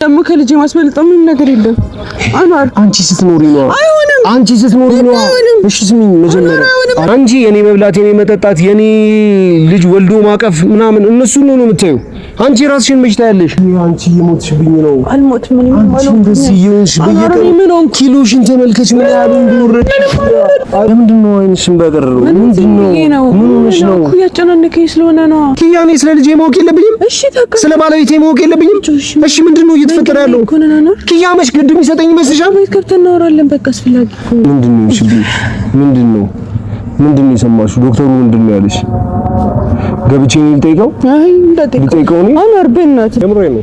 ደግሞ ከልጄ ማስበልጠው ምንም ነገር የለም። አንዋር አንቺ ስትኖሪ ነው። አይሆንም። አንቺ ስትኖሪ ነው። እሺ ስሚኝ፣ መጀመሪያ አንቺ የኔ መብላት የኔ መጠጣት የኔ ልጅ ወልዶ ማቀፍ ምናምን እነሱን ነው የምታዩ። አንቺ ራስሽን መች ታያለሽ? አንቺ የሞትሽብኝ ነው። አልሞትም። ምን ማለት ነው? እንደዚህ ይሁንሽ በየቀኑ ኪሎሽን ተመልከች። ምን ያህል እንደወረድሽ። ለምንድን ነው አይንሽን በቀረው? ምንድን ነው? ምን ሆነሽ ነው? ያጨናነቀኝ ስለሆነ ነው። ኪያኔ ስለ ልጄ ማወቅ የለብኝም? እሺ ታካ ስለ ባለቤቴ ማወቅ የለብኝም? እሺ ምንድን ነው እየተፈጠረ ያለው? ኪያ መች ግድ የሚሰጠኝ ይመስልሻል? ከብተን እናወራለን። በቃ አስፈላጊ ምንድን ነው? እሺ ምንድን ነው የሰማሽው? ዶክተሩ ምንድን ነው ያለሽ? ገብቼ ነው ልጠይቀው? አይ ልጠይቀው ነው። አንዋር በእናትህ ለምንድን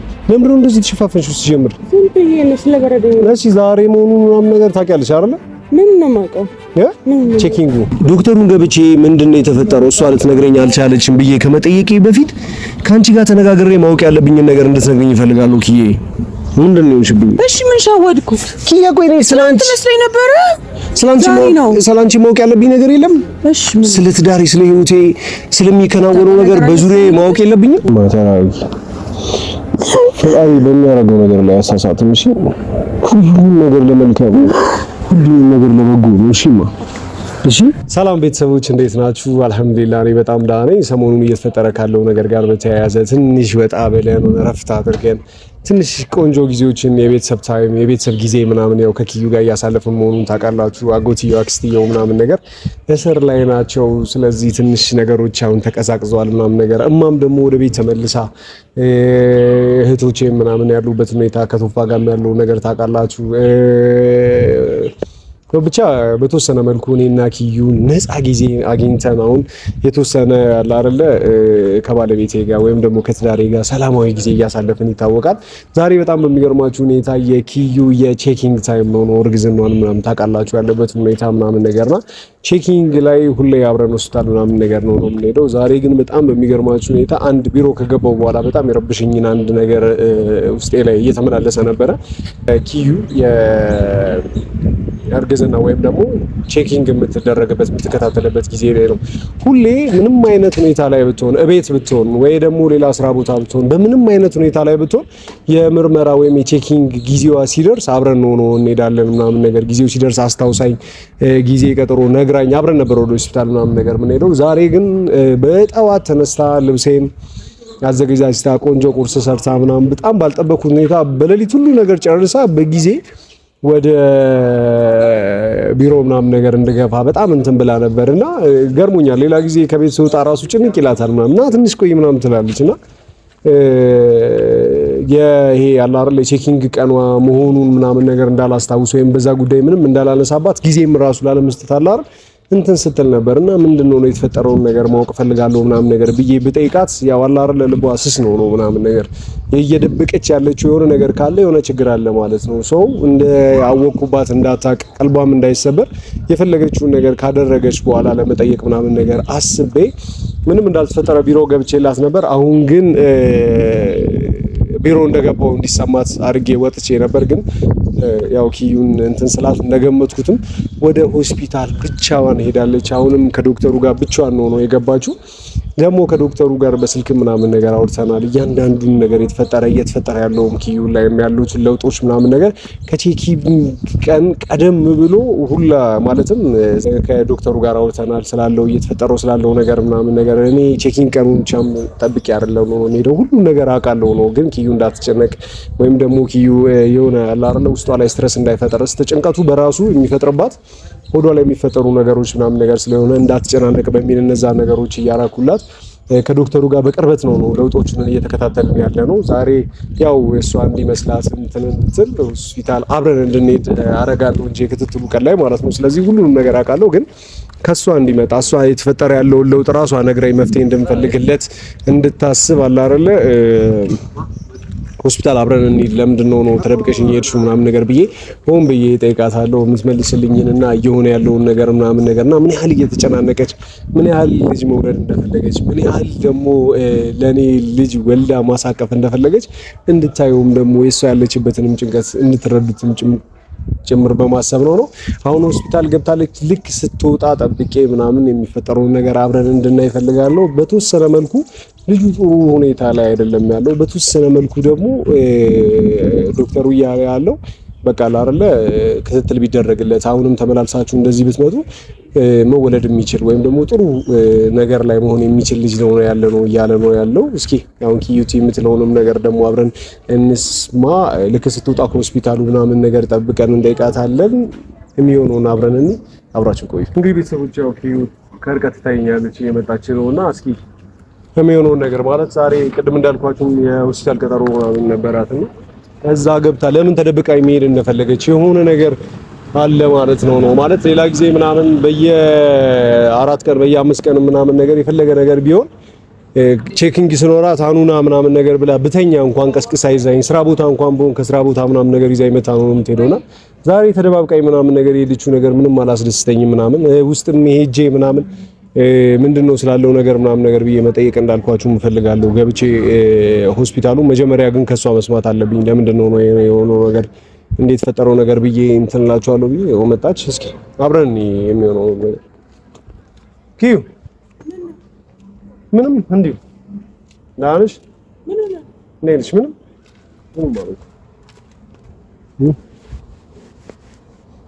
ነው እንደዚህ ተሸፋፈንሽ? ሲጀምር ዝም ብዬ ነው ስለበረደኝ። እሺ ዛሬ መሆኑን ምናምን ነገር ታውቂያለሽ አይደለ? ምን ነው የማውቀው? ቼኪንጉ ዶክተሩን ገብቼ ምንድን ነው የተፈጠረው እሷ ልትነግረኝ አልቻለችም ብዬ ከመጠየቄ በፊት ከአንቺ ጋር ተነጋግሬ ማወቅ ያለብኝን ነገር እንድትነግረኝ እፈልጋለሁ። ኪዬ ምንድን ነው የሆንሽብኝ? እሺ ምን ሻወድኩት? ኪያ ቆይ ነኝ ስላንቺ መስለኝ ነበር። ስላንቺ ማወቅ ያለብኝ ነገር የለም? እሺ ስለ ትዳሬ፣ ስለ ህይወቴ፣ ስለሚከናወነው ነገር በዙሪያ ማወቅ የለብኝም? ማተራዊ ፈጣሪ በሚያደርገው ነገር ላይ አሳሳትም። እሺ ሁሉም ነገር ለመልካም ሁሉም ነገር ለበጎ ነው። እሺ ሰላም ቤተሰቦች እንዴት ናችሁ? አልሐምዱሊላህ እኔ በጣም ደህና ነኝ። ሰሞኑን እየተፈጠረ ካለው ነገር ጋር በተያያዘ ትንሽ ወጣ ብለን ረፍት አድርገን ትንሽ ቆንጆ ጊዜዎችን የቤተሰብ ጊዜ ምናምን ያው ከኪዩ ጋር እያሳለፍን መሆኑን ታውቃላችሁ። አጎትየው አክስትየው ምናምን ነገር እስር ላይ ናቸው። ስለዚህ ትንሽ ነገሮች አሁን ተቀዛቅዘዋል ምናምን ነገር። እማም ደግሞ ወደ ቤት ተመልሳ እህቶቼ ምናምን ያሉበት ሁኔታ ከቶፋ ጋር ያለው ነገር ታውቃላችሁ። ብቻ በተወሰነ መልኩ እኔና ኪዩ ነፃ ጊዜ አግኝተን አሁን የተወሰነ ያለ አይደለ ከባለቤቴ ጋር ወይም ደግሞ ከትዳሬ ጋር ሰላማዊ ጊዜ እያሳለፍን ይታወቃል። ዛሬ በጣም በሚገርማችሁ ሁኔታ የኪዩ የቼኪንግ ታይም ነው። እርግዝናዋን ምናምን ታውቃላችሁ ያለበት ሁኔታ ምናምን ነገርና ቼኪንግ ላይ ሁሌ አብረን ሆስፒታል ምናምን ነገር ነው የምንሄደው። ዛሬ ግን በጣም በሚገርማችሁ ሁኔታ አንድ ቢሮ ከገባው በኋላ በጣም የረብሽኝን አንድ ነገር ውስጤ ላይ እየተመላለሰ ነበረ። ኪዩ እርግዝና ወይም ደግሞ ቼኪንግ የምትደረግበት የምትከታተልበት ጊዜ ላይ ነው። ሁሌ ምንም አይነት ሁኔታ ላይ ብትሆን እቤት ብትሆን ወይ ደግሞ ሌላ ስራ ቦታ ብትሆን በምንም አይነት ሁኔታ ላይ ብትሆን የምርመራ ወይም የቼኪንግ ጊዜዋ ሲደርስ አብረን ነው እንሄዳለን ምናምን ነገር። ጊዜው ሲደርስ አስታውሳኝ ጊዜ ቀጠሮ ነግራኝ አብረን ነበር ወደ ሆስፒታል ምናምን ነገር የምንሄደው። ዛሬ ግን በጠዋት ተነስታ ልብሴን አዘጋጅታ ቆንጆ ቁርስ ሰርታ ምናምን በጣም ባልጠበቅኩት ሁኔታ በሌሊት ሁሉ ነገር ጨርሳ በጊዜ ወደ ቢሮ ምናምን ነገር እንድገፋ በጣም እንትን ብላ ነበርና ገርሞኛል። ሌላ ጊዜ ከቤት ስወጣ ራሱ ጭንቅ ይላታል ምናምንና ትንሽ ቆይ ምናምን ትላለችና ይሄ ያለ አይደል የቼኪንግ ቀኗ መሆኑን ምናምን ነገር እንዳላስታውስ ወይም በዛ ጉዳይ ምንም እንዳላነሳባት ጊዜም ራሱ ላለመስጠት አለ አይደል እንትን ስትል ነበርና ምንድነው ነው የተፈጠረውን ነገር ማወቅ ፈልጋለሁ ምናምን ነገር ብዬ ብጠይቃት ያው አለ አይደል ልቧ ስስ ነው ምናምን ነገር እየደበቀች ያለችው የሆነ ነገር ካለ የሆነ ችግር አለ ማለት ነው። ሰው እንደ አወቁባት እንዳታቅ ቀልቧም እንዳይሰበር የፈለገችውን ነገር ካደረገች በኋላ ለመጠየቅ ምናምን ነገር አስቤ ምንም እንዳልተፈጠረ ቢሮ ገብቼላት ነበር። አሁን ግን ቢሮ እንደገባው እንዲሰማት አድርጌ ወጥቼ ነበር። ግን ያው ኪዩን እንትን ስላት እንደገመትኩትም ወደ ሆስፒታል ብቻዋን ሄዳለች። አሁንም ከዶክተሩ ጋር ብቻዋን ነው የገባችው። ደግሞ ከዶክተሩ ጋር በስልክ ምናምን ነገር አውርተናል። እያንዳንዱን ነገር እየተፈጠረ ያለውም ኪዩ ላይ ያሉት ለውጦች ምናምን ነገር ከቼኪንግ ቀን ቀደም ብሎ ሁላ ማለትም ከዶክተሩ ጋር አውርተናል ስላለው እየተፈጠረው ስላለው ነገር ምናምን ነገር። እኔ ቼኪንግ ቀኑን ብቻም ጠብቄ አይደለም ነው የምሄደው፣ ሁሉ ነገር አውቃለሁ ነው። ግን ኪዩ እንዳትጨነቅ ወይም ደግሞ ኪዩ የሆነ አላርለ ውስጧ ላይ ስትረስ እንዳይፈጠር ጭንቀቱ በራሱ የሚፈጥርባት ሆዷ ላይ የሚፈጠሩ ነገሮች ምናምን ነገር ስለሆነ እንዳትጨናነቅ በሚል እነዛ ነገሮች እያራኩላት ከዶክተሩ ጋር በቅርበት ነው ለውጦችን እየተከታተልን ያለ ነው። ዛሬ ያው እሷ እንዲመስላት እንትን ሆስፒታል አብረን እንድንሄድ አረጋለሁ እንጂ ክትትሉ ቀን ላይ ማለት ነው። ስለዚህ ሁሉንም ነገር አውቃለሁ። ግን ከሷ እንዲመጣ እሷ የተፈጠረ ያለውን ለውጥ ራሷ ነግራኝ መፍትሄ እንደምፈልግለት እንድታስብ አለ አይደለ ሆስፒታል አብረን እንሂድ ለምንድን ነው ተደብቀሽኝ ሄድሽው ምናምን ነገር ብዬ ሆን ብዬ ጠይቃታለሁ። የምትመልስልኝንና እየሆነ ያለውን ነገር ምናምን ነገርና ምን ያህል እየተጨናነቀች ምን ያህል ልጅ መውለድ እንደፈለገች ምን ያህል ደግሞ ለኔ ልጅ ወልዳ ማሳቀፍ እንደፈለገች እንድታዩም ደግሞ የሷ ያለችበትንም ጭንቀት እንድትረዱትም ጭምር በማሰብ ነው። አሁን ሆስፒታል ገብታለች። ልክ ስትወጣ ጠብቄ ምናምን የሚፈጠረውን ነገር አብረን እንድናይ ፈልጋለሁ። በተወሰነ መልኩ ልጁ ጥሩ ሁኔታ ላይ አይደለም ያለው። በተወሰነ መልኩ ደግሞ ዶክተሩ እያለ ያለው በቃ አይደለ ክትትል ቢደረግለት አሁንም ተመላልሳችሁ እንደዚህ ብትመጡ መወለድ የሚችል ወይም ደግሞ ጥሩ ነገር ላይ መሆን የሚችል ልጅ ነው ያለው እያለ ነው ያለው። እስኪ አሁን ኪዩቲ የምትለውንም ነገር ደግሞ አብረን እንስማ። ልክ ስትወጣ ከሆስፒታሉ ምናምን ነገር ጠብቀን እንጠይቃታለን። የሚሆነውን አብረን አብራችሁ ቆዩ። እንግዲህ ቤተሰቦች ያው ኪዩ ከርቀት ታይኛለች እየመጣች ነውና እስኪ የሚሆነውን ነገር ማለት ዛሬ ቅድም እንዳልኳችሁ የሆስፒታል ቀጠሮ ምናምን ነበራትና እዛ ገብታ ለምን ተደብቃ የሚሄድ እንደፈለገች የሆነ ነገር አለ ማለት ነው ማለት ሌላ ጊዜ ምናምን በየ4 ቀን በየ5 ቀን ምናምን ነገር የፈለገ ነገር ቢሆን ቼኪንግ ሲኖራት አኑና ምናምን ነገር ብላ ብተኛ እንኳን ቀስቅሳ ይዛኝ ስራ ቦታ እንኳን በሆን ከስራ ቦታ ምናምን ነገር ይዛኝ መታ ነው የምትሄደውና ዛሬ ተደባብቃኝ ምናምን ነገር የሄደችው ነገር ምንም አላስደስተኝም ምናምን ውስጥም ሄጄ ምናምን ምንድነው ስላለው ነገር ምናምን ነገር ብዬ መጠየቅ እንዳልኳችሁ እንፈልጋለሁ ገብቼ ሆስፒታሉ መጀመሪያ ግን ከሷ መስማት አለብኝ ለምንድነው ነው የሆነው ነገር እንዴት ፈጠረው ነገር ብዬ እንትንላችኋለሁ ብዬ መጣች እስኪ አብረን የሚሆነው ኪዩ ምንም እንዴ ናንሽ ነይልሽ ምንም ማለት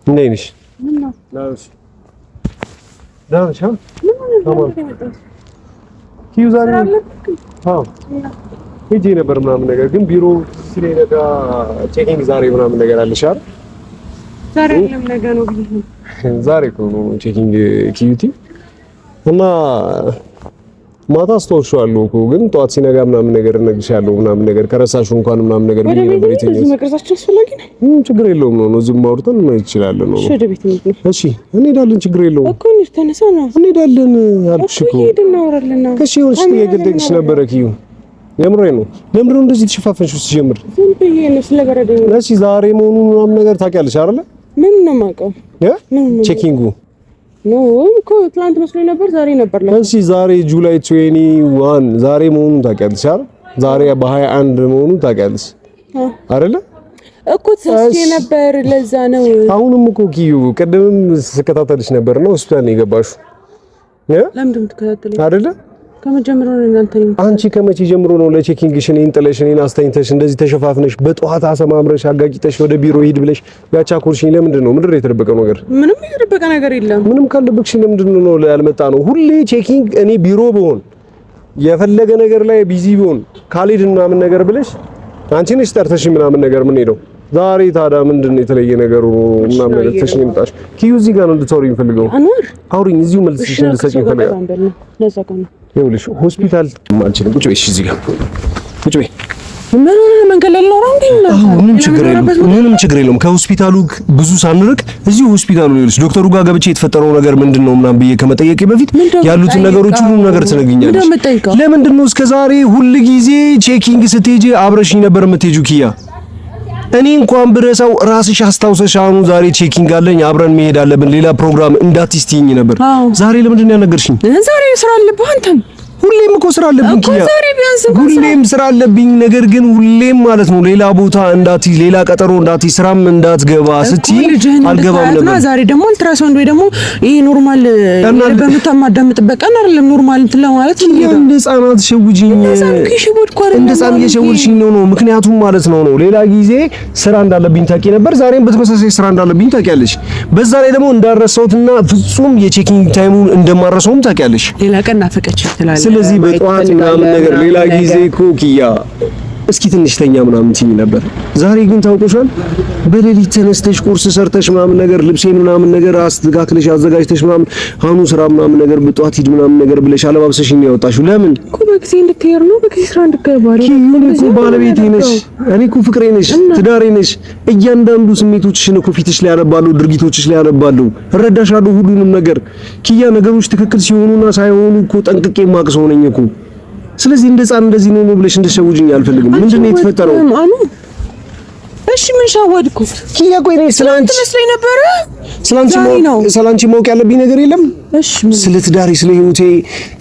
ነይልሽ ናንሽ ዳንሻ ኪዩ ዛሬ ሂጂ ነበር ምናምን ነገር ግን ቢሮ ስለነጋ ቼኪንግ ዛሬ ምናምን ነገር አለሽ አይደል? ዛሬ አይደለም ነገ ነው ብዬሽ ነው። ዛሬ እኮ ነው ቼኪንግ ኪዩቲ እና ማታ አስተውሻለሁ እኮ ግን ጠዋት ሲነጋ ምናምን ነገር እነግርሻለሁ ምናምን ነገር ከረሳሽው እንኳን ምናምን ነገር ብዬሽ ነበር። እዚህ መቅረጻችን አስፈላጊ ነው። ችግር የለውም ነው እዚህም አውርተን ነው ይችላል ነው። እሺ ወደ ቤት እንሂድ። እሺ እንሄዳለን። ችግር የለውም እኮ ተነሳ ነው እንሄዳለን አልኩሽ እኮ። እናወራለን ነው። እሺ ወንስ ትገደግሽ ነበር ኪዩ የምሬን ነው። ለምንድን ነው እንደዚህ ተሸፋፈንሽ ውስጥ ጀምር? ዝም ብዬ ነው ስለበረደኝ። እሺ ዛሬ መሆኑን ምናምን ነገር ታውቂያለሽ አይደለ? ምን ነው የማውቀው? ቼኪንጉ ነው እኮ ትናንት መስሎኝ ነበር ዛሬ ነበር ላይ። እሺ ዛሬ ጁላይ 21 ዛሬ መሆኑን ታውቂያለሽ አይደል? ዛሬ በ21 መሆኑን ታውቂያለሽ አይደለ? እኮ ተስፋዬ ነበር ለዛ ነው። አሁንም እኮ ኪዩ ቅድምም ስከታተልሽ ነበርና ሆስፒታል ነው የገባሽው። ለምንድን ትከታተለኝ አይደለ? ከመጀመሪያው ነው እናንተ ነኝ። አንቺ ከመቼ ጀምሮ ነው ለቼኪንግሽ እኔን ጥለሽ እኔን አስተኝተሽ እንደዚህ ተሸፋፍነሽ በጠዋት አሰማምረሽ አጋጭተሽ ወደ ቢሮ ሂድ ብለሽ ያቻኮልሽኝ? ለምንድን ነው? ምንድን ነው የተደበቀው ነገር? ምንም የተደበቀ ነገር የለም። ምንም ካልደበቅሽ ለምንድን ነው ያልመጣ ነው? ሁሌ ቼኪንግ እኔ ቢሮ ብሆን የፈለገ ነገር ላይ ቢዚ ብሆን ካልሄድ ምናምን ነገር ብለሽ አንቺ ነሽ ጠርተሽ ምናምን ነገር ምን ሄደው ዛሬ ታዲያ ምንድን ነው የተለየ ነገሩ? ምናምን ነገር ተሽኝ መጣሽ። ኪዩ እዚህ ጋር ነው እንድታወሪኝ ፈልገው አንወር አውሪኝ። እዚሁ መልስሽ እንድትሰጪኝ ፈልገው ይኸውልሽ ሆስፒታል ማንችልም። ቁጭ በይ እዚህ ጋር ቁጭ በይ። ምን መንገድ ላይ ነው እንዴ? ምንም ችግር የለውም። ከሆስፒታሉ ብዙ ሳንርቅ እዚሁ ሆስፒታሉ ይኸውልሽ ዶክተሩ ጋር ገብቼ የተፈጠረው ነገር ምንድነው ምናምን ብዬ ከመጠየቄ በፊት ያሉትን ነገሮች ሁሉ ነገር ትነግኛለሽ። ለምንድን ነው እስከዛሬ ሁል ጊዜ ቼኪንግ ስትሄጂ አብረሽኝ ነበር የምትሄጂው ኪያ? እኔ እንኳን ብረሳው ራስሽ አስታውሰሽ አሁን ዛሬ ቼኪንግ አለኝ አብረን መሄድ አለብን ሌላ ፕሮግራም እንዳትስቲኝ ነበር። ዛሬ ለምንድን ነው ያነገርሽኝ? ዛሬ ስራ አለብህ አንተም። ሁሌም እኮ ስራ አለብኝ ኪያ፣ ሁሌም ስራ አለብኝ። ነገር ግን ሁሌም ማለት ነው ሌላ ቦታ እንዳትይ ሌላ ቀጠሮ እንዳትይ ስራም እንዳትገባ ስትይ አልገባም ነበር። ዛሬ ደግሞ አልትራሳውንድ ወይ ደግሞ ይሄ ኖርማል በምታማዳምጥበት ቀን አይደለም ኖርማል እንትን ለማለት ነው። እንደ ህፃናት ሸውጂኝ እንደ ህፃን እየሸወልሽኝ ነው። ምክንያቱም ማለት ነው ሌላ ጊዜ ስራ እንዳለብኝ ታውቂ ነበር፣ ዛሬም በተመሳሳይ ስራ እንዳለብኝ ታውቂያለሽ። በዛ ላይ ደግሞ እንዳረሳሁትና ፍጹም የቼኪንግ ታይሙን እንደማረሳውም ታውቂያለሽ። ሌላ ቀን ናፈቀች ትላለች። ስለዚህ በጠዋት ምናምን ነገር ሌላ ጊዜ እኮ ኪያ እስኪ ትንሽ ተኛ ምናምን ትይኝ ነበር። ዛሬ ግን ታውቆሻል በሌሊት ተነስተሽ ቁርስ ሰርተሽ ምናምን ነገር ልብሴን ምናምን ነገር አስተካክለሽ አዘጋጅተሽ ምናምን አሁኑ ስራ ምናምን ነገር በጠዋት ሂድ ምናምን ነገር ብለሽ አለባብሰሽ ነው ያወጣሽው። ለምን እኮ በጊዜ እንድትሄድ ነው፣ በጊዜ ስራ እንድትገባ ነው። ኪዩን እኮ ባለቤቴ ነሽ፣ እኔ እኮ ፍቅሬ ነሽ፣ ትዳሬ ነሽ። እያንዳንዱ ስሜቶችሽን እኮ ፊትሽ ላይ ያነባለሁ፣ ድርጊቶችሽ ላይ ያነባለሁ፣ እረዳሻለሁ ሁሉንም ነገር ኪያ። ነገሮች ትክክል ሲሆኑና ሳይሆኑ እኮ ጠንቅቄ የማውቅ ሰው ነኝ እኮ። ስለዚህ እንደ ህፃን እንደዚህ ነው ብለሽ እንድትሸውጂኝ አልፈልግም። ምንድን ነው የተፈጠረው? እሺ ምን ሻወድኩት? ኪያ ቆይ ነኝ ስላንቺ መስለኝ ነበረ። ስላንቺ ማወቅ ያለብኝ ነገር የለም? እሺ ስለ ትዳሬ፣ ስለ ህይወቴ፣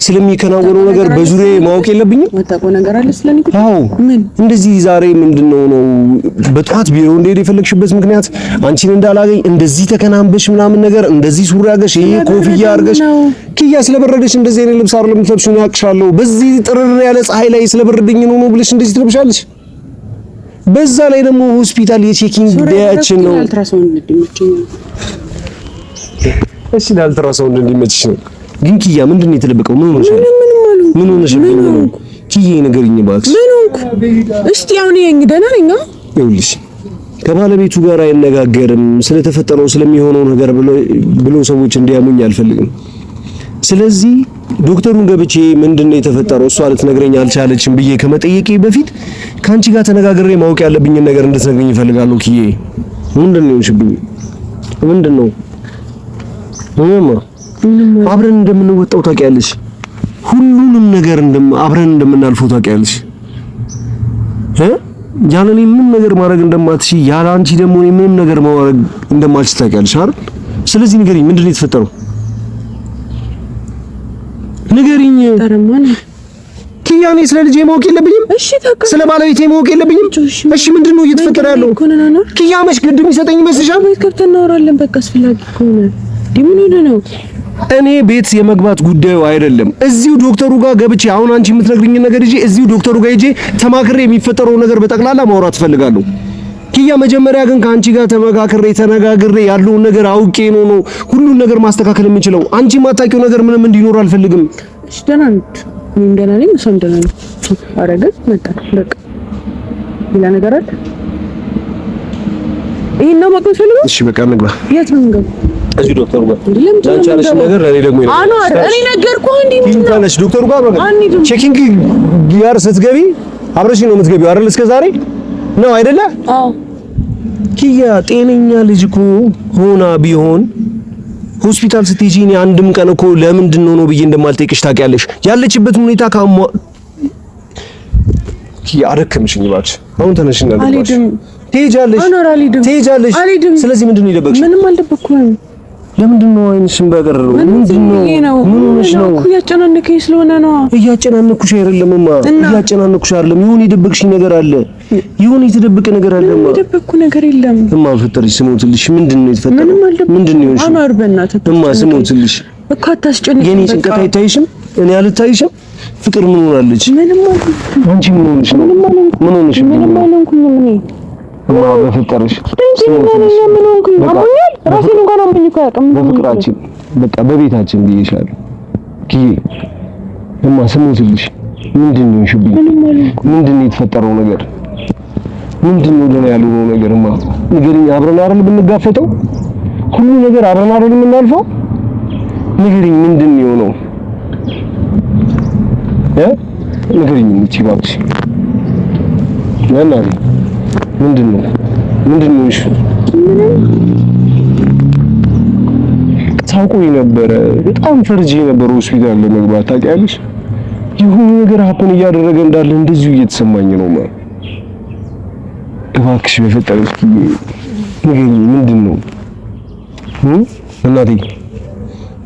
ስለሚከናወነው ነገር በዙሪያዬ ማወቅ የለብኝም? ወጣው ነገር አለ ስለኔ? አዎ። ምን እንደዚህ ዛሬ ምንድነው ነው በጧት ቢሮ እንደሄደ የፈለግሽበት ምክንያት አንቺን እንዳላገኝ እንደዚህ ተከናንበሽ ምናምን ነገር እንደዚህ ሱሪ አድርገሽ ይሄ ኮፍያ አድርገሽ ኪያ ስለበረደሽ እንደዚህ አይነት ልብስ አይደለም የምትለብሺው ነው ያቅሻለሁ። በዚህ ጥርር ያለ ፀሐይ ላይ ስለበረደኝ ነው ብለሽ እንደዚህ ትለብሻለሽ? በዛ ላይ ደግሞ ሆስፒታል የቼኪንግ ዴያችን ነው። እሺ ላልትራሳውንድ እንዲመችሽ ነው። ግን ኪያ ምንድነው የተደበቀው? ምን ሆነሻል? ምን ሆነሻል? ኪያ ንገሪኝ እባክሽ። ምን ሆንኩ? እስቲ አሁን ይሄን ደህና ነኝ። ይኸውልሽ ከባለቤቱ ጋር አይነጋገርም ስለተፈጠረው ስለሚሆነው ነገር ብሎ ሰዎች እንዲያሙኝ አልፈልግም። ስለዚህ ዶክተሩን ገብቼ ምንድነው የተፈጠረው እሷ ልትነግረኝ አልቻለችም ብዬ ከመጠየቄ በፊት ካንቺ ጋር ተነጋግሬ ማወቅ ያለብኝን ነገር እንድትነግረኝ እፈልጋለሁ። ኪዬ ምንድነው የሆንሽብኝ? ምንድነው? አብረን እንደምንወጣው ታውቂያለሽ። ሁሉንም ነገር አብረን እንደምናልፈው ታውቂያለሽ። ያለ እኔ ምንም ነገር ማድረግ እንደማትሽ፣ ያለ አንቺ ደግሞ እኔ ምንም ነገር ማድረግ እንደማልችል ታውቂያለሽ አይደል? ስለዚህ ንገሪኝ፣ ምንድነው የተፈጠረው? ንገሪኝ። ኪያ እኔ ስለ ልጄ ማወቅ የለብኝም? እሺ ታውቃለህ። ስለ ባለቤቴ ማወቅ የለብኝም? እሺ ምንድነው እየተፈጠረ ያለው? ኪያ መች ግድ የሚሰጠኝ ይመስልሻል? ከብተን እናወራለን በቃ አስፈላጊ ከሆነ ምን ሆነ ነው? እኔ ቤት የመግባት ጉዳዩ አይደለም። እዚሁ ዶክተሩ ጋር ገብቼ አሁን አንቺ የምትነግሪኝ ነገር ይዤ እዚሁ ዶክተሩ ጋር ሄጄ ተማክሬ የሚፈጠረው ነገር በጠቅላላ ማውራት እፈልጋለሁ። ኪያ መጀመሪያ ግን ከአንቺ ጋር ተነጋግሬ ያለውን ነገር አውቄ ነው ሁሉን ነገር ማስተካከል የምችለው። አንቺ የማታውቂው ነገር ምንም እንዲኖር አልፈልግም። እሺ ደህና ነኝ፣ እኔም ደህና ነኝ፣ እሷም ደህና ነኝ። አረጋግ መጣ በቃ ሌላ ነገር አለ? ይሄን ነው ማቆም ፈልገው? እሺ በቃ እንግባ። የት ነው እንግባ? እዚህ ዶክተሩ ጋር ላንቺ ያለሽ ነገር ለኔ ደግሞ ይላል። አኗር እኔ ነገርኩህ እንዴ ምን ታለሽ? ዶክተሩ ጋር ነው ቼኪንግ ጊያር ስትገቢ አብረሽ ነው የምትገቢው አይደል? እስከ ዛሬ ነው አይደለ? አዎ። ኪያ ጤነኛ ልጅ እኮ ሆና ቢሆን ሆስፒታል ስትሄጂ እኔ አንድም ቀን እኮ ለምንድን ነው ብዬ እንደማልጠይቅሽ ታውቂያለሽ። ያለችበት ሁኔታ ኪያ አደከምሽኝ እባክሽ። አሁን ተነሽና ልባሽ ትሄጃለሽ። ትሄጃለሽ። ስለዚህ ምንድን ነው የደበቅሽ? ምንም አልደበቅኩም። ለምንድን ነው አይንሽን በቀረው? ምንድን ነው? ምን ሆነሽ ነው? እያጨናነከኝ ስለሆነ ነው። እያጨናነኩሽ አይደለምማ፣ እያጨናነኩሽ አይደለም። ይሁን የደበቅሽ ነገር አለ፣ ይሁን የተደበቀ ነገር አለ። የደበቅኩ ነገር የለም። እማ ፍጠርሽ ስሞትልሽ። ምንድን ነው የተፈጠረው? ምንድን ነው ይሆንሽ? አኗር በእናትህ እማ ስሞትልሽ እኮ አታስጨንቂ። የኔ ጭንቀት አይታይሽም? እኔ አልታይሽም? ፍቅር ምን ሆናለች? ምንም አልሆንኩም። አንቺ ምን ሆነሽ ነው? ምን ሆነሽ? ምንም አልሆንኩም እኔ እማ በፍጠርሽ ምን ሆንኩኝ? አሞኛል። ራሴን እንኳን አሞኝ እኮ አያውቅም። በፍቅራችን በቃ በቤታችን ብዬሻለሁ ኪዬ። እማ ስሞትልሽ ምንድን ነው የሆንሽብኝ? ምንድን ነው የተፈጠረው ነገር? ምንድን ነው ደህና ያልሆነው ነገር? እማ ንገሪኝ። አብረን አይደል ብንጋፈጠው ሁሉ ነገር አብረን አይደል የምናልፈው? ንገሪኝ፣ ምንድን ነው የሆነው? ንገሪኝ እቺ እባክሽ ያናሪ ምንድን ነው እሺ? ታውቆኝ ነበረ። በጣም ፈርጄ ነበር ሆስፒታል ለመግባት ታውቂያለሽ። የሆነ ነገር ሀፕን እያደረገ እንዳለ እንደዚሁ እየተሰማኝ ነው። ማለት እባክሽ በፈጠረሽ ንገሪኝ፣ ምንድን ነው እናቴ?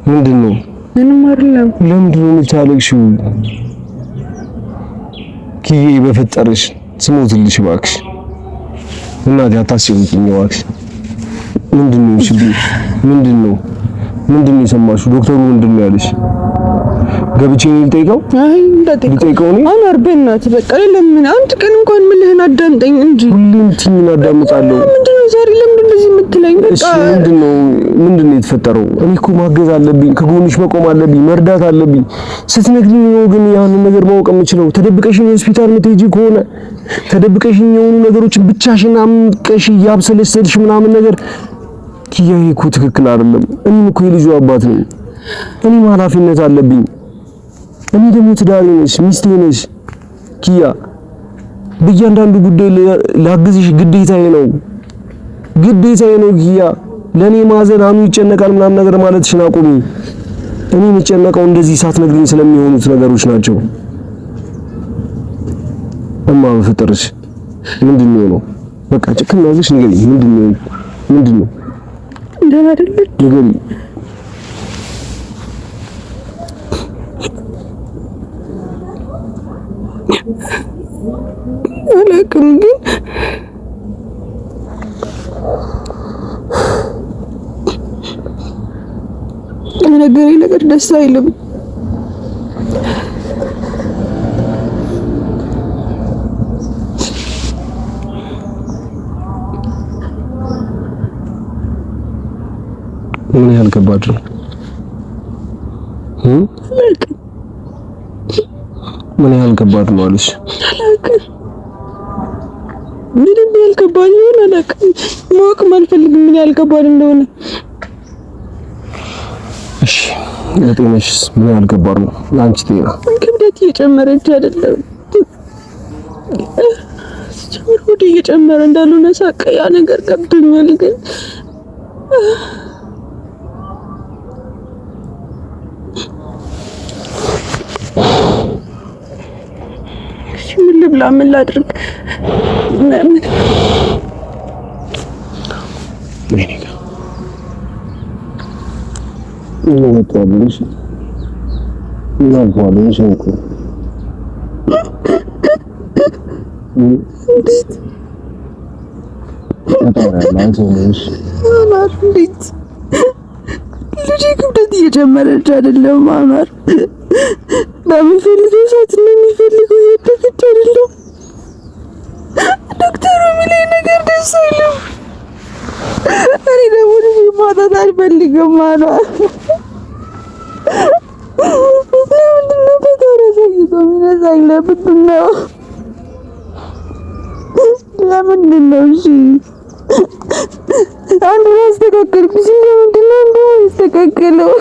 ምንድን ነው? ምንም አይደለም። ለምንድን ነው የምታለቅሽው? ኪዬ በፈጠረሽ ስሞትልሽ እባክሽ እናቴ አታስጨንቂኝ እባክሽ። ምንድን ነው እሺ? ምንድን ነው የሰማሽው? ዶክተሩ ምንድን ነው ያለሽ? ገብቼ ልጠይቀው? አይ ልጠይቀው ነው። አኗር በእናትህ በቃ ለምን አንድ ቀን እንኳን ምልህን አዳምጠኝ እንጂ። ሁሌም ትኝን አዳምጣለሁ። ምንድን ነው ዛሬ ለምን እንደዚህ የምትለኝ? በቃ እሺ ምንድን ነው የተፈጠረው? እኔ እኮ ማገዝ አለብኝ፣ ከጎንሽ መቆም አለብኝ፣ መርዳት አለብኝ። ስትነግሪኝ ነው ግን ያንን ነገር ማወቅ የምችለው። ተደብቀሽኝ ሆስፒታል የምትሄጂ ከሆነ ተደብቀሽኝ የሆኑ ነገሮችን ብቻሽን አምቀሽ እያብሰለሰልሽ ምናምን ነገር ኪያ፣ ይሄ እኮ ትክክል አይደለም። እኔም እኮ የልጁ አባት ነኝ። እኔም ኃላፊነት አለብኝ። እኔ ደግሞ ትዳሬ ነሽ፣ ሚስቴ ነሽ ኪያ። በእያንዳንዱ ጉዳይ ላግዝሽ ግዴታዬ ነው ኪያ። ለኔ ማዘን አኑ ይጨነቃል ምናምን ነገር ማለትሽን አቁሚ። እኔ የምጨነቀው እንደዚህ ሳትነግሪኝ ስለሚሆኑት ነገሮች ናቸው። እማ በፍጥርሽ ምንድን ነው? በቃ ጭክና ያዝሽ ንገሪኝ። ምንድን ነው? ደህና አይደለም። አላውቅም ግን የነገረኝ ነገር ደስ አይልም። ምን ያህል ከባድ ነው? ምን ያህል ከባድ ነው አለሽ? ምንም ያህል ከባድ ነው አላውቅም። ማወቅም አልፈልግም ምን ያህል ከባድ እንደሆነ። እሺ ለጤናሽስ ምን ያህል ከባድ ነው? ለአንቺ ጤና ክብደት እየጨመረች አይደለም ሲጀምር ወደ እየጨመረ እንዳልሆነ ሳቀ ያ ነገር ገብቶኛል ግን ምን ልብላ ምን ላድርግ? ልጅ ክብደት እየጨመረች አይደለም አኗር በሚፈልገው ሰዓት ነው የሚፈልገው እያደገች አይደለም። ዶክተሩ የሚለኝ ነገር ደስ አይልም። እኔ ደግሞ ልጅ ማጣት አልፈልግም አኗር። ለምንድን ነው ከተረሳይቶ የሚነሳኝ? ለምንድን ነው ለምንድን ነው? እሺ አንዱ ያስተካከልኩ ለምንድን ነው አንዱ ያስተካከለው?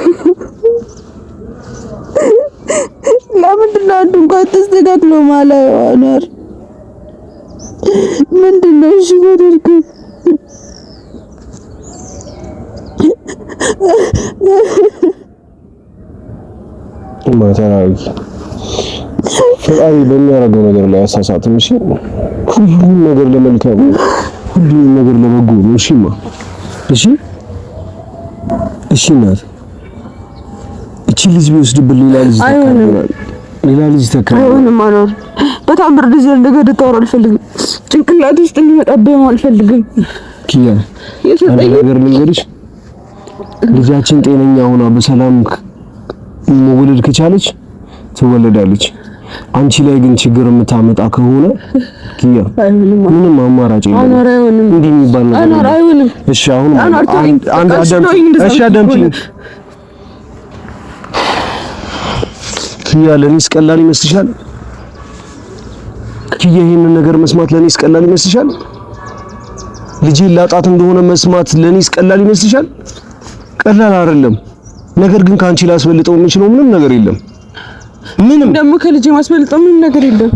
ለምንድን ነው አንዱ እንኳን ተስተካክሎ ማለት አኗር? ምንድን ነው እሺ ወደድኩ ማተራዊ ፈጣሪ በሚያደርገው ነገር ላይ አሳሳትም። እሺ ሁሉም ነገር ለመልካም ሁሉም ነገር ለበጎ ነው። እሺማ እሺ እሺ እናት እቺ ልጅ ቢወስድብን ሌላ ልጅ ተከራ አይሆንም አኗር። በጣም ብርድ ነገር ልታወራ አልፈልግም። ጭንቅላት ውስጥ እንዲመጣብህ አልፈልግም። ኪያ ነገር ልንገርሽ ልጃችን ጤነኛ ሆና በሰላም መወለድ ከቻለች ትወለዳለች። አንቺ ላይ ግን ችግር የምታመጣ ከሆነ ኪያ ምንም አማራጭ የለም። አኗር አይሆንም እንዲህ የሚባል ነገር አኗር አይሆንም። እሺ አሁን አዳምጪኝ። ኪያ ለኔስ ቀላል ይመስልሻል? ኪያ ይሄንን ነገር መስማት ለኔስ ቀላል ይመስልሻል? ልጄን ላጣት እንደሆነ መስማት ለኔስ ቀላል ይመስልሻል? ቀላል አይደለም። ነገር ግን ካንቺ ላስበልጠው የምችለው ምንም ነገር የለም። ምንም ደግሞ ከልጄ ማስበልጠው ምንም ነገር የለም።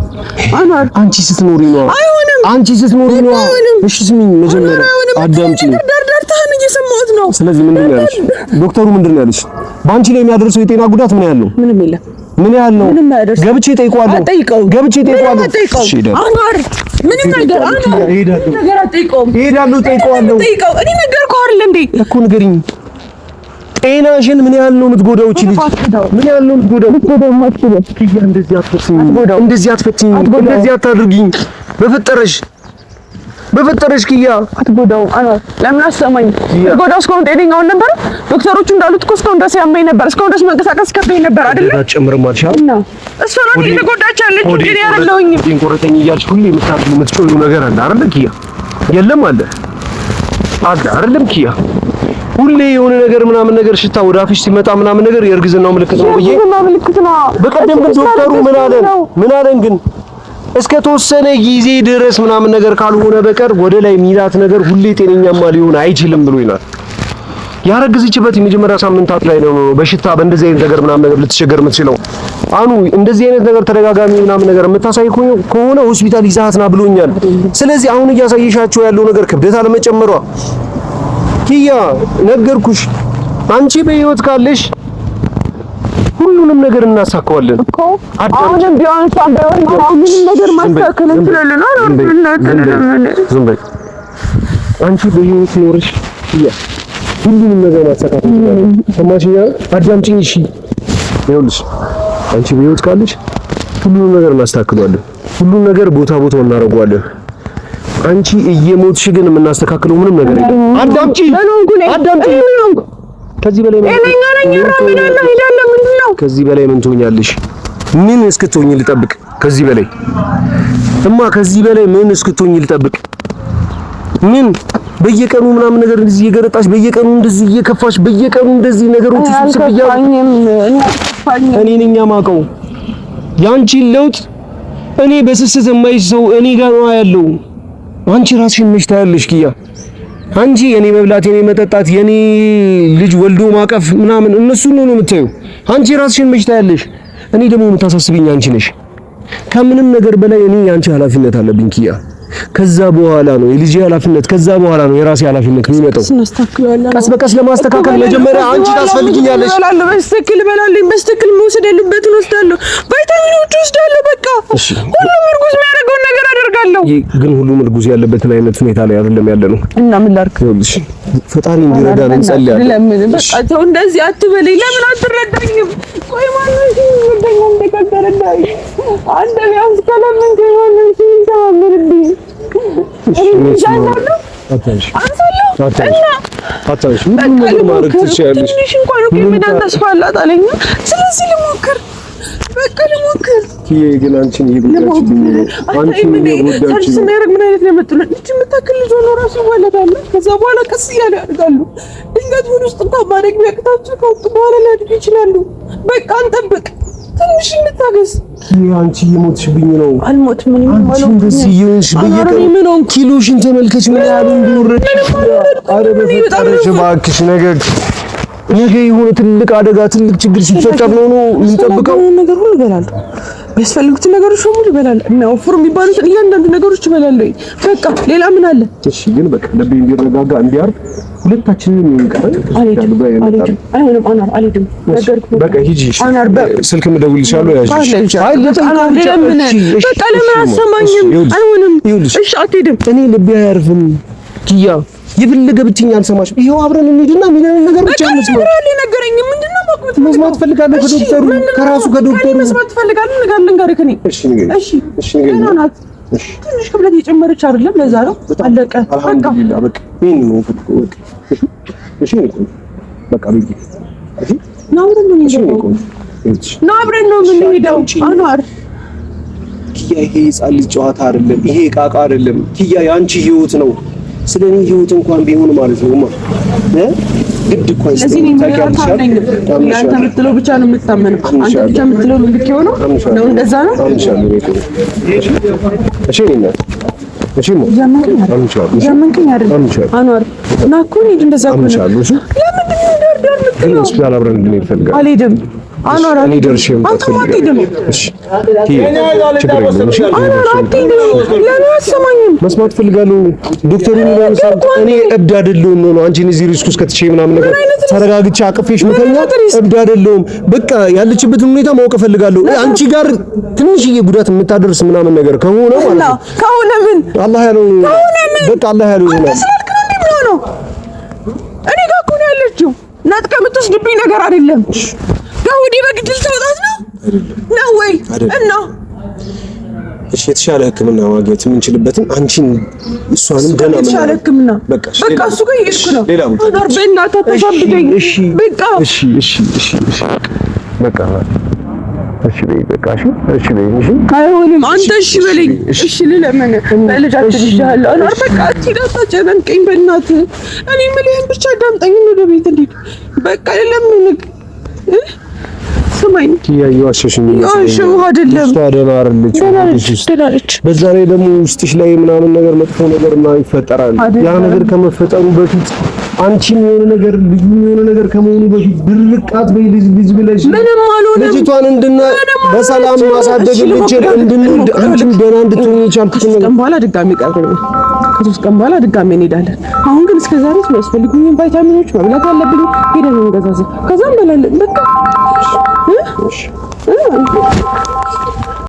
አኗር አንቺ ስትኖሪ ነው። አይሆንም። አንቺ ስትኖሪ ነው። እሺ ስሚኝ፣ መጀመሪያ አዳምጪኝ። ዳርዳርታህን እየሰማሁት ነው። ስለዚህ ምንድን ነው ያለሽ? ዶክተሩ ምንድን ነው ያለሽ? በአንቺ ላይ የሚያደርሰው የጤና ጉዳት ምን ያህል ነው? ምንም የለም። ምን ያህል ነው? ገብቼ ጠይቀዋለሁ። ገብቼ ጠይቀዋለሁ። እሺ አኗር ምንም ነገር አኗር ነገር አትጠይቀውም። እሄዳለሁ፣ ጠይቀዋለሁ። እኔ ነገርኩህ አይደል እንዴ እኮ ንገሪኝ። ጤናሽን ምን ያህል ነው የምትጎዳው? እቺ ልጅ ምን ያህል ነው የምትጎዳው? ኪያ እንደዚህ አትፈትኝ፣ እንደዚህ አትፈትኝ፣ እንደዚህ አታድርጊኝ። በፈጠረሽ ኪያ አትጎዳው። ለምን አሰማኝ? ጎዳው እስካሁን ጤነኛውን ነበር። ዶክተሮቹ እንዳሉት እኮ እስካሁን ድረስ ያመኝ ነበር። እስካሁን ድረስ መንቀሳቀስ ከብዶኝ ነበር አይደል? አትጨምርም አልሻል እና እሷ ነው እየተጎዳች ያለችው። ግን ያለውኝ ቆረጠኝ እያልሽ ሁሌ የምትጮይው ነገር አለ አይደል ኪያ? የለም አለ አይደለም ኪያ? ሁሌ የሆነ ነገር ምናምን ነገር ሽታ ወደ አፍሽ ሲመጣ ምናምን ነገር የእርግዝናው ምልክት ነው ብዬ በቀደም ግን ዶክተሩ ምን አለን ግን እስከ ተወሰነ ጊዜ ድረስ ምናምን ነገር ካልሆነ በቀር ወደ ላይ ሚላት ነገር ሁሌ ጤነኛማ ሊሆን አይችልም ብሎኛል። ያረግዝችበት የመጀመሪያ ሳምንታት ላይ ነው በሽታ በእንደዚህ አይነት ነገር ምናምን ነገር ልትቸገር የምትችለው። አኑ እንደዚህ አይነት ነገር ተደጋጋሚ ምናምን ነገር የምታሳይ ከሆነ ሆስፒታል ይዛትና ብሎኛል። ስለዚህ አሁን እያሳየሻቸው ያለው ነገር ክብደት አለመጨመሯ ኪያ ነገርኩሽ። አንቺ በህይወት ካለሽ ሁሉንም ነገር እናሳካዋለን እኮ። አሁንም ቢሆን ሳንባይ ምንም ነገር ማስተካከል እንችላለን። ዝም በይ አንቺ በህይወት ኖርሽ ኪያ ሁሉንም ነገር ማስተካከል ይችላል። ሰማሽኝ? አዳምጪኝ እሺ። ይኸውልሽ አንቺ በህይወት ካለሽ ሁሉንም ነገር እናስተካክለዋለን። ሁሉንም ነገር ቦታ ቦታው እናደርገዋለን። አንቺ እየሞትሽ ግን የምናስተካክለው ምንም ነገር የለም። አዳምጪኝ። ከዚህ በላይ ከዚህ በላይ ምን ትሆኛለሽ? ምን እስክትሆኝ ልጠብቅ? ከዚህ በላይ ከዚህ በላይ ምን እስክትሆኝ ልጠብቅ? ምን በየቀኑ ምናምን ነገር እንደዚህ እየገረጣሽ በየቀኑ እንደዚህ እየከፋሽ በየቀኑ እንደዚህ ነገሮች ሲስብያው እኔ ነኝ የማውቀው ያንቺን ለውጥ። እኔ በስስት የማይሰው እኔ ጋር ነው ያለው። አንቺ ራስሽን መች ታያለሽ ኪያ? አንቺ የኔ መብላት የኔ መጠጣት የኔ ልጅ ወልዶ ማቀፍ ምናምን እነሱን ነው የምታየው። አንቺ ራስሽን መች ታያለሽ? እኔ ደግሞ የምታሳስብኝ አንቺ ነሽ። ከምንም ነገር በላይ እኔ የአንቺ ኃላፊነት አለብኝ ኪያ። ከዛ በኋላ ነው የልጅ ኃላፊነት፣ ከዛ በኋላ ነው የራሴ ኃላፊነት የሚመጣው። ቀስ በቀስ ለማስተካከል መጀመሪያ አንቺ ታስፈልጊኛለሽ። በስትክክል መውሰድ ያለበትን ወስዳለሁ፣ ቫይታሚኖች ወስዳለሁ። በቃ ሁሉም እርጉዝ የሚያደርገውን ነገር አደርጋለሁ። ግን ሁሉም እርጉዝ ያለበትን አይነት ሁኔታ ላይ አይደለም ያለ ነው እና ምን ላድርግ? ይኸውልሽ ፈጣሪ እንዲረዳን እንጸልያለን። ለምን በቃ ተው እንደዚህ አትበለኝ። ለምን አትረዳኝም? ቆይ ማለት እንደኛ እንደቀደረዳይ አንተ ቢያንስ ከለምን ከሆነ ሲንተማመርብኝ ስለዚህ ልሞክር። በቃ ልሞክር። ግን አንቺን እየጎዳችብኝ ነው። አንቺን እየጎዳችኝ ነው። ምን አይነት ነው የመጡልኝ? እቺ የምታክል ልጅ ሆኖ ራሱ ይወለዳሉ። ከዛ በኋላ ቀስ እያሉ ያድጋሉ። ድንገት ሆኖ ውስጥ እንኳን ማደግ ቢያቅታቸው ከወጡ በኋላ ሊያድጉ ይችላሉ። በቃ እንጠብቅ፣ ትንሽ እንታገስ። አንቺ እየሞትሽብኝ ነው። አልሞትም። ምን ማለት ነው? እንደዚህ ይሁንሽ። በየቀኑ ኪሎሽን ተመልከች ምን ያህል እንደወረድሽ። ኧረ በፈጠረሽ እባክሽ ነገ የሆነ ትልቅ አደጋ ትልቅ ችግር ሲፈጠር ነው የምንጠብቀው። ነገር ሁሉ እበላለሁ፣ የሚያስፈልጉትን ነገሮች ሁሉ እበላለሁ። እና ወፍሩ የሚባሉትን እያንዳንዱ ነገሮች እበላለሁ። በቃ ሌላ ምን አለ? እሺ ግን በቃ ልቤ እንዲረጋጋ እንዲያርፍ ሁለታችንን የሚንቀር አይደለም። አናር አልሄድም። ነገርኩህ። በቃ ሂጂ። አናር ስልክ እደውልልሻለሁ። ያዥ። አይ በቃ ለምን አሰማኝም? አይሆንም። እሺ አትሄድም። እኔ ልቤ አያርፍም ኪያ። የፈለገ ብትይኝ አልሰማሽም። ይሄው አብረን እንሂድና የሚለውን ነገር ብቻ እንስማ። ነገረኝ። ምንድነው መስማት ፈልጋለሁ ከዶክተሩ ከራሱ ከዶክተሩ መስማት ፈልጋለሁ። ንገረኝ። እሺ ትንሽ ክብለት እየጨመረች አይደለም? ለዛ ነው። አለቀ። አልሐምዱሊላህ። በቃ ይሄን ነው በቃ። በቃ ቢጂ። አብረን ነው የምንሄደው። አኗር ኪያ፣ ይሄ ሕፃን ልጅ ጨዋታ አይደለም። ይሄ ዕቃ አይደለም ኪያ፣ የአንቺ ህይወት ነው። ስለኔ ህይወት እንኳን ቢሆን ማለት ነው ግድ እኮ አንተ የምትለው ብቻ ነው የምታመነው። አንተ ብቻ የምትለው ነው ልክ የሆነው ነው። እንደዛ ነው። ያመንከኝ አይደለም አኗር እና እኮ እንሂድ። እንደዛ እኮ ነው። ለምን ሆስፒታል አብረን እንድንሄድ እፈልጋለሁ። አልሄድም አኗር። እኔ ደርሼ መስማት ፈልጋለሁ። ዶክተሩ እኔ እብድ አይደለሁም ነው አንቺን እዚህ ሪስክ ውስጥ ከትቼ ምናምን ነገር ተረጋግቼ አቅፌሽ መተኛ እብድ አይደለሁም። በቃ ያለችበትን ሁኔታ ማወቅ ፈልጋለሁ። አንቺ ጋር ትንሽዬ ጉዳት የምታደርስ ምናምን ነገር ከሆነ ማለት ነው ከሆነ ምን አላህ ያለው በቃ አላህ ያለው ይሆናል። እኔ ጋር እኮ ነው ያለችው። ነጥቀ የምትወስድብኝ ነገር አይደለም። ጋውዲ በግድል ተወጣት ነው ወይ? እና እሺ የተሻለ ሕክምና ማግኘት የምንችልበትን አንቺን እሷንም ደህና ምን የተሻለ ሕክምና በቃ እሱ ጋር ይሄድኩ ነው። አዳር በእናትህ ተሳብደኝ። በቃ እሺ በቃ እሺ በቃ እሺ አይሆንም። አንተ እሺ በለኝ። እሺ ልለምን በልጃችን ይሻላል። አናር በቃ አትጨነቀኝ በእናትህ። እኔ የምልህን ብቻ አዳምጠኝ። ወደ ቤት እንሂድ በቃ ለምን ስማኝ ያየዋሽሽኝ ያሽው አይደለም ተዳረች። በዛ ላይ ደግሞ ውስጥሽ ላይ ምናምን ነገር መጥፎ ነገር ይፈጠራል። ያ ነገር ከመፈጠሩ በፊት አንቺም የሆነ ነገር ልዩ የሆነ ነገር ከመሆኑ በፊት ድርቃት በልጅ ብለሽ ምንም አልሆነም። ልጅቷን በሰላም ማሳደግ እንድንወልድ አንቺም ደህና እንድትሆኚ የቻልኩት ነገር ከሶስት ቀን በኋላ ድጋሚ እንሄዳለን። አሁን ግን እስከ ዛሬ የሚያስፈልጉኝን ቫይታሚኖች መብላት አለብኝ። ሄደን እንገዛለን። ከዛም በላለን በቃ